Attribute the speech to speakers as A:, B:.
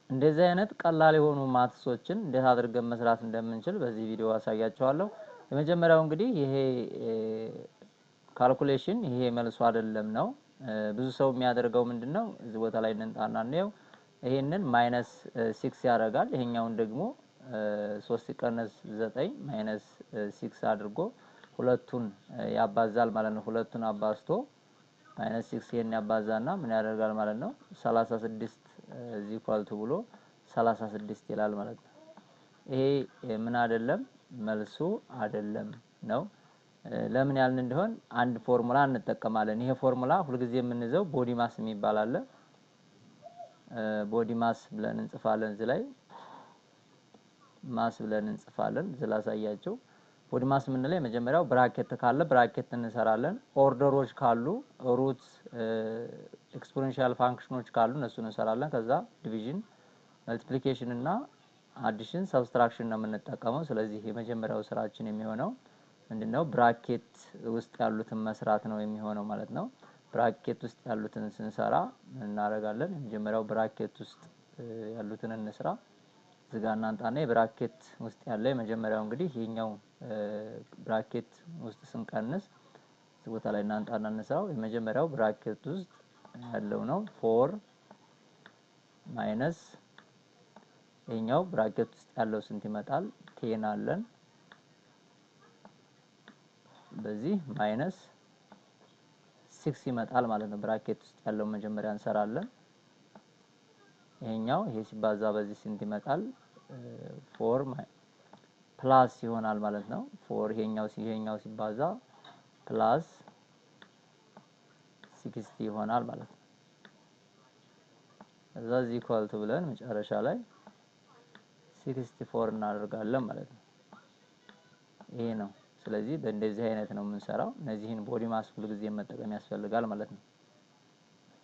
A: እንደዚህ አይነት ቀላል የሆኑ ማትሶችን እንዴት አድርገን መስራት እንደምንችል በዚህ ቪዲዮ አሳያችኋለሁ። የመጀመሪያው እንግዲህ ይሄ ካልኩሌሽን ይሄ መልሱ አይደለም ነው። ብዙ ሰው የሚያደርገው ምንድነው እዚህ ቦታ ላይ እንንጣና ነው ይሄንን -6 ያደርጋል። ይሄኛውን ደግሞ 3 ሲቀነስ 9 -6 አድርጎ ሁለቱን ያባዛል ማለት ነው። ሁለቱን አባዝቶ -6 ይሄን ያባዛና ምን ያደርጋል ማለት ነው 36 = ብሎ 36 ይላል ማለት ነው። ይሄ ምን አይደለም መልሱ አይደለም ነው። ለምን ያልን እንደሆን አንድ ፎርሙላ እንጠቀማለን። ይሄ ፎርሙላ ሁልጊዜ የምንይዘው ቦዲ ማስ የሚባል አለ። ቦዲ ማስ ብለን እንጽፋለን። እዚህ ላይ ማስ ብለን እንጽፋለን። እዚህ ላሳያችሁ። ቦዲ ማስ የምንለው የመጀመሪያው ብራኬት ካለ ብራኬት እንሰራለን። ኦርደሮች ካሉ ሩት ኤክስፖኔንሻል ፋንክሽኖች ካሉ እነሱን እንሰራለን። ከዛ ዲቪዥን መልቲፕሊኬሽን እና አዲሽን ሰብስትራክሽን ነው የምንጠቀመው። ስለዚህ የመጀመሪያው ስራችን የሚሆነው ምንድነው ብራኬት ውስጥ ያሉትን መስራት ነው የሚሆነው ማለት ነው። ብራኬት ውስጥ ያሉትን ስንሰራ እናደርጋለን። የመጀመሪያው ብራኬት ውስጥ ያሉትን እንስራ። እዚህ ጋር እናንጣና የብራኬት ውስጥ ያለ የመጀመሪያው እንግዲህ ይሄኛው ብራኬት ውስጥ ስንቀንስ እዚህ ቦታ ላይ እናንጣና እንስራው። የመጀመሪያው ብራኬት ውስጥ ያለው ነው 4 ማይነስ ይሄኛው ብራኬት ውስጥ ያለው ስንት ይመጣል 10 አለን። በዚህ -6 ይመጣል ማለት ነው። ብራኬት ውስጥ ያለው መጀመሪያ እንሰራለን። ይሄኛው ይሄ ሲባዛ በዚህ ስንት ይመጣል 4 ፕላስ ይሆናል ማለት ነው። 4 ይሄኛው ሲባዛ ፕላስ 60 ይሆናል ማለት ነው። እዛ እዚህ ኢኳል ቱ ብለን መጨረሻ ላይ 64 እናደርጋለን ማለት ነው። ይሄ ነው። ስለዚህ በእንደዚህ አይነት ነው የምንሰራው። እነዚህን ቦዲ ማስ ሁሉ ጊዜ መጠቀም ያስፈልጋል ማለት ነው።